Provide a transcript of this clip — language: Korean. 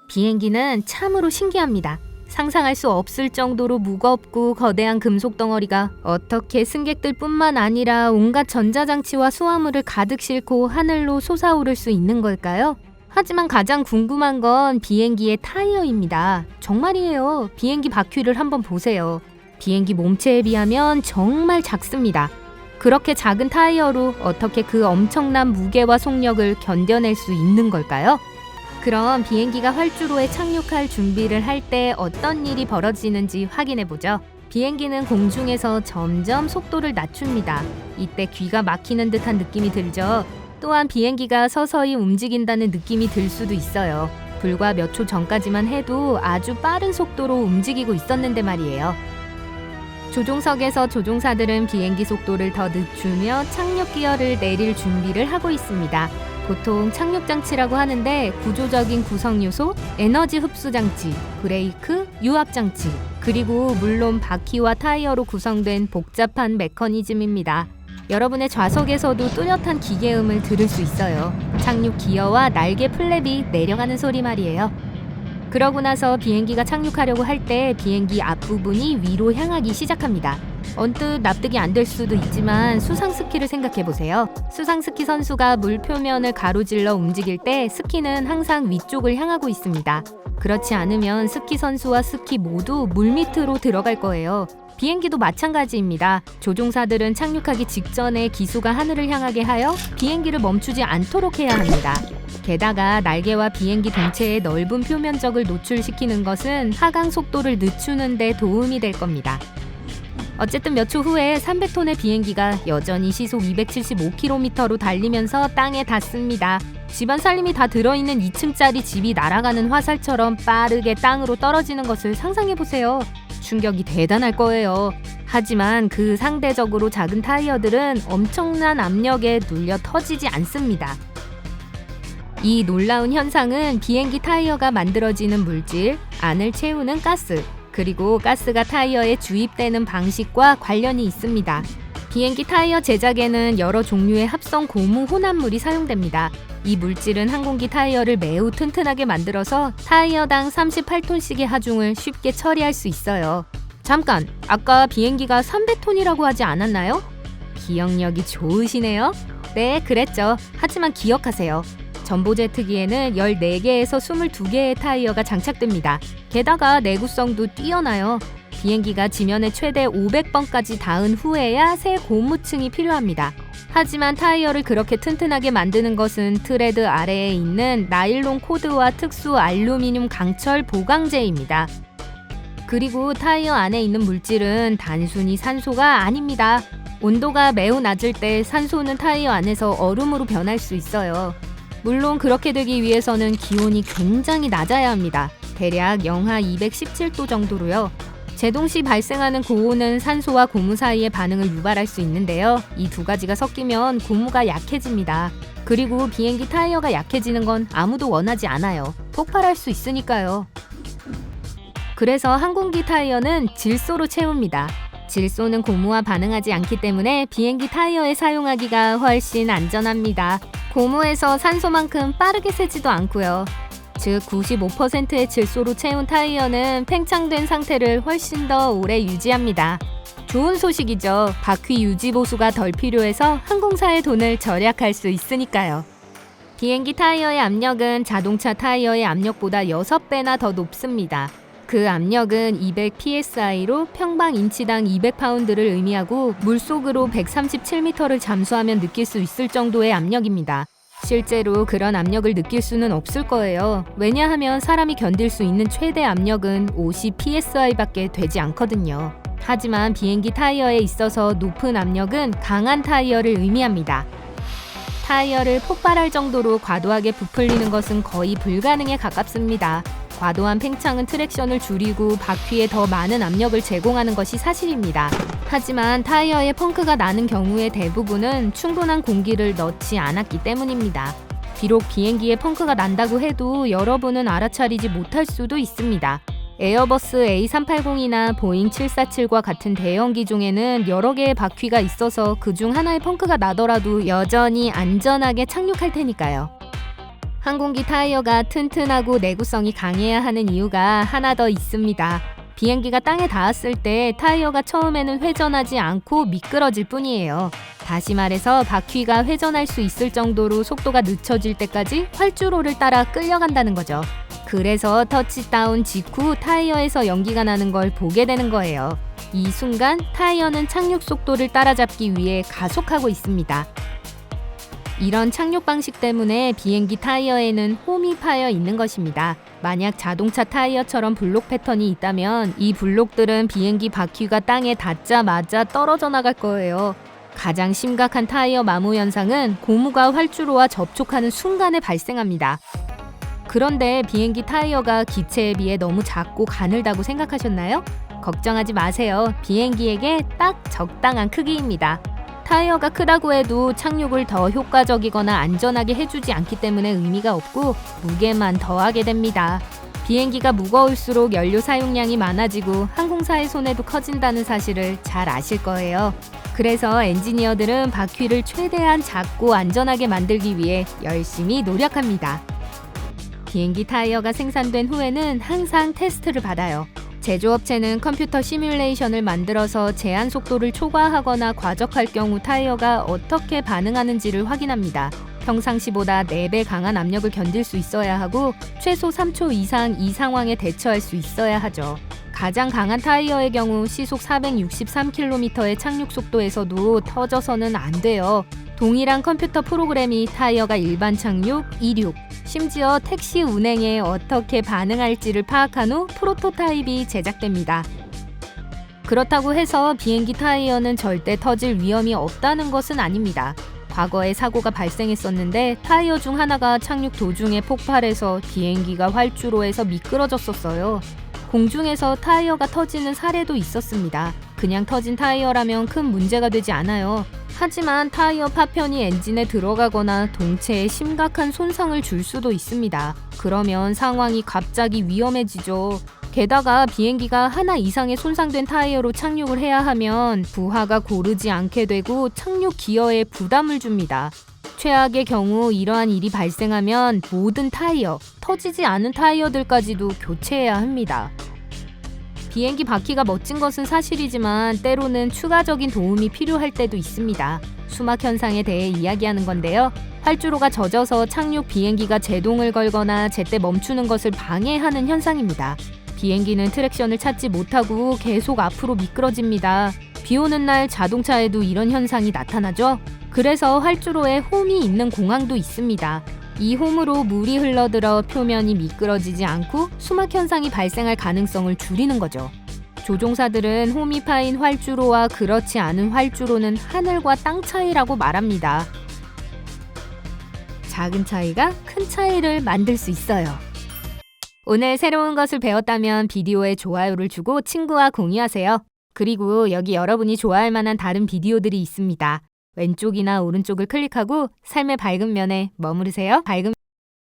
비행기는 참으로 신기합니다. 상상할 수 없을 정도로 무겁고 거대한 금속 덩어리가 어떻게 승객들뿐만 아니라 온갖 전자장치와 수화물을 가득 싣고 하늘로 솟아오를 수 있는 걸까요? 하지만 가장 궁금한 건 비행기의 타이어입니다. 정말이에요. 비행기 바퀴를 한번 보세요. 비행기 몸체에 비하면 정말 작습니다. 그렇게 작은 타이어로 어떻게 그 엄청난 무게와 속력을 견뎌낼 수 있는 걸까요? 그럼 비행기가 활주로에 착륙할 준비를 할 때 어떤 일이 벌어지는지 확인해보죠. 비행기는 공중에서 점점 속도를 낮춥니다. 이때 귀가 막히는 듯한 느낌이 들죠. 또한 비행기가 서서히 움직인다는 느낌이 들 수도 있어요. 불과 몇 초 전까지만 해도 아주 빠른 속도로 움직이고 있었는데 말이에요. 조종석에서 조종사들은 비행기 속도를 더 늦추며 착륙 기어를 내릴 준비를 하고 있습니다. 보통 착륙장치라고 하는데 구조적인 구성요소, 에너지 흡수장치, 브레이크, 유압장치, 그리고 물론 바퀴와 타이어로 구성된 복잡한 메커니즘입니다. 여러분의 좌석에서도 뚜렷한 기계음을 들을 수 있어요. 착륙 기어와 날개 플랩이 내려가는 소리 말이에요. 그러고 나서 비행기가 착륙하려고 할 때 비행기 앞부분이 위로 향하기 시작합니다. 언뜻 납득이 안 될 수도 있지만 수상스키를 생각해보세요. 수상스키 선수가 물 표면을 가로질러 움직일 때 스키는 항상 위쪽을 향하고 있습니다. 그렇지 않으면 스키 선수와 스키 모두 물 밑으로 들어갈 거예요. 비행기도 마찬가지입니다. 조종사들은 착륙하기 직전에 기수가 하늘을 향하게 하여 비행기를 멈추지 않도록 해야 합니다. 게다가 날개와 비행기 동체의 넓은 표면적을 노출시키는 것은 하강 속도를 늦추는 데 도움이 될 겁니다. 어쨌든 몇 초 후에 300톤의 비행기가 여전히 시속 275km로 달리면서 땅에 닿습니다. 집안 살림이 다 들어있는 2층짜리 집이 날아가는 화살처럼 빠르게 땅으로 떨어지는 것을 상상해보세요. 충격이 대단할 거예요. 하지만 그 상대적으로 작은 타이어들은 엄청난 압력에 눌려 터지지 않습니다. 이 놀라운 현상은 비행기 타이어가 만들어지는 물질, 안을 채우는 가스, 그리고 가스가 타이어에 주입되는 방식과 관련이 있습니다. 비행기 타이어 제작에는 여러 종류의 합성 고무 혼합물이 사용됩니다. 이 물질은 항공기 타이어를 매우 튼튼하게 만들어서 타이어당 38톤씩의 하중을 쉽게 처리할 수 있어요. 잠깐, 아까 비행기가 300톤이라고 하지 않았나요? 기억력이 좋으시네요. 네, 그랬죠. 하지만 기억하세요. 전보제트기에는 14개에서 22개의 타이어가 장착됩니다. 게다가 내구성도 뛰어나요. 비행기가 지면에 최대 500번까지 닿은 후에야 새 고무층이 필요합니다. 하지만 타이어를 그렇게 튼튼하게 만드는 것은 트레드 아래에 있는 나일론 코드와 특수 알루미늄 강철 보강재입니다. 그리고 타이어 안에 있는 물질은 단순히 산소가 아닙니다. 온도가 매우 낮을 때 산소는 타이어 안에서 얼음으로 변할 수 있어요. 물론 그렇게 되기 위해서는 기온이 굉장히 낮아야 합니다. 대략 영하 217도 정도로요. 제동 시 발생하는 고온은 산소와 고무 사이의 반응을 유발할 수 있는데요. 이 두 가지가 섞이면 고무가 약해집니다. 그리고 비행기 타이어가 약해지는 건 아무도 원하지 않아요. 폭발할 수 있으니까요. 그래서 항공기 타이어는 질소로 채웁니다. 질소는 고무와 반응하지 않기 때문에 비행기 타이어에 사용하기가 훨씬 안전합니다. 고무에서 산소만큼 빠르게 새지도 않고요. 즉 95%의 질소로 채운 타이어는 팽창된 상태를 훨씬 더 오래 유지합니다. 좋은 소식이죠. 바퀴 유지 보수가 덜 필요해서 항공사의 돈을 절약할 수 있으니까요. 비행기 타이어의 압력은 자동차 타이어의 압력보다 6배나 더 높습니다. 그 압력은 200psi로 평방 인치당 200파운드를 의미하고 물속으로 137m를 잠수하면 느낄 수 있을 정도의 압력입니다. 실제로 그런 압력을 느낄 수는 없을 거예요. 왜냐하면 사람이 견딜 수 있는 최대 압력은 50psi밖에 되지 않거든요. 하지만 비행기 타이어에 있어서 높은 압력은 강한 타이어를 의미합니다. 타이어를 폭발할 정도로 과도하게 부풀리는 것은 거의 불가능에 가깝습니다. 과도한 팽창은 트랙션을 줄이고 바퀴에 더 많은 압력을 제공하는 것이 사실입니다. 하지만 타이어에 펑크가 나는 경우의 대부분은 충분한 공기를 넣지 않았기 때문입니다. 비록 비행기에 펑크가 난다고 해도 여러분은 알아차리지 못할 수도 있습니다. 에어버스 A380이나 보잉 747과 같은 대형 기종에는 여러 개의 바퀴가 있어서 그중 하나의 펑크가 나더라도 여전히 안전하게 착륙할 테니까요. 항공기 타이어가 튼튼하고 내구성이 강해야 하는 이유가 하나 더 있습니다. 비행기가 땅에 닿았을 때 타이어가 처음에는 회전하지 않고 미끄러질 뿐이에요. 다시 말해서 바퀴가 회전할 수 있을 정도로 속도가 늦춰질 때까지 활주로를 따라 끌려간다는 거죠. 그래서 터치다운 직후 타이어에서 연기가 나는 걸 보게 되는 거예요. 이 순간 타이어는 착륙 속도를 따라잡기 위해 가속하고 있습니다. 이런 착륙 방식 때문에 비행기 타이어에는 홈이 파여 있는 것입니다. 만약 자동차 타이어처럼 블록 패턴이 있다면 이 블록들은 비행기 바퀴가 땅에 닿자마자 떨어져 나갈 거예요. 가장 심각한 타이어 마모 현상은 고무가 활주로와 접촉하는 순간에 발생합니다. 그런데 비행기 타이어가 기체에 비해 너무 작고 가늘다고 생각하셨나요? 걱정하지 마세요. 비행기에게 딱 적당한 크기입니다. 타이어가 크다고 해도 착륙을 더 효과적이거나 안전하게 해주지 않기 때문에 의미가 없고 무게만 더하게 됩니다. 비행기가 무거울수록 연료 사용량이 많아지고 항공사의 손해도 커진다는 사실을 잘 아실 거예요. 그래서 엔지니어들은 바퀴를 최대한 작고 안전하게 만들기 위해 열심히 노력합니다. 비행기 타이어가 생산된 후에는 항상 테스트를 받아요. 제조업체는 컴퓨터 시뮬레이션을 만들어서 제한 속도를 초과하거나 과적할 경우 타이어가 어떻게 반응하는지를 확인합니다. 평상시보다 4배 강한 압력을 견딜 수 있어야 하고 최소 3초 이상 이 상황에 대처할 수 있어야 하죠. 가장 강한 타이어의 경우 시속 463km의 착륙 속도에서도 터져서는 안 돼요. 동일한 컴퓨터 프로그램이 타이어가 일반 착륙, 이륙, 심지어 택시 운행에 어떻게 반응할지를 파악한 후 프로토타입이 제작됩니다. 그렇다고 해서 비행기 타이어는 절대 터질 위험이 없다는 것은 아닙니다. 과거에 사고가 발생했었는데 타이어 중 하나가 착륙 도중에 폭발해서 비행기가 활주로에서 미끄러졌었어요. 공중에서 타이어가 터지는 사례도 있었습니다. 그냥 터진 타이어라면 큰 문제가 되지 않아요. 하지만 타이어 파편이 엔진에 들어가거나 동체에 심각한 손상을 줄 수도 있습니다. 그러면 상황이 갑자기 위험해지죠. 게다가 비행기가 하나 이상의 손상된 타이어로 착륙을 해야 하면 부하가 고르지 않게 되고 착륙 기어에 부담을 줍니다. 최악의 경우 이러한 일이 발생하면 모든 타이어, 터지지 않은 타이어들까지도 교체해야 합니다. 비행기 바퀴가 멋진 것은 사실이지만 때로는 추가적인 도움이 필요할 때도 있습니다. 수막 현상에 대해 이야기하는 건데요. 활주로가 젖어서 착륙 비행기가 제동을 걸거나 제때 멈추는 것을 방해하는 현상입니다. 비행기는 트랙션을 찾지 못하고 계속 앞으로 미끄러집니다. 비 오는 날 자동차에도 이런 현상이 나타나죠. 그래서 활주로에 홈이 있는 공항도 있습니다. 이 홈으로 물이 흘러들어 표면이 미끄러지지 않고 수막 현상이 발생할 가능성을 줄이는 거죠. 조종사들은 홈이 파인 활주로와 그렇지 않은 활주로는 하늘과 땅 차이라고 말합니다. 작은 차이가 큰 차이를 만들 수 있어요. 오늘 새로운 것을 배웠다면 비디오에 좋아요를 주고 친구와 공유하세요. 그리고 여기 여러분이 좋아할 만한 다른 비디오들이 있습니다. 왼쪽이나 오른쪽을 클릭하고 삶의 밝은 면에 머무르세요. 밝은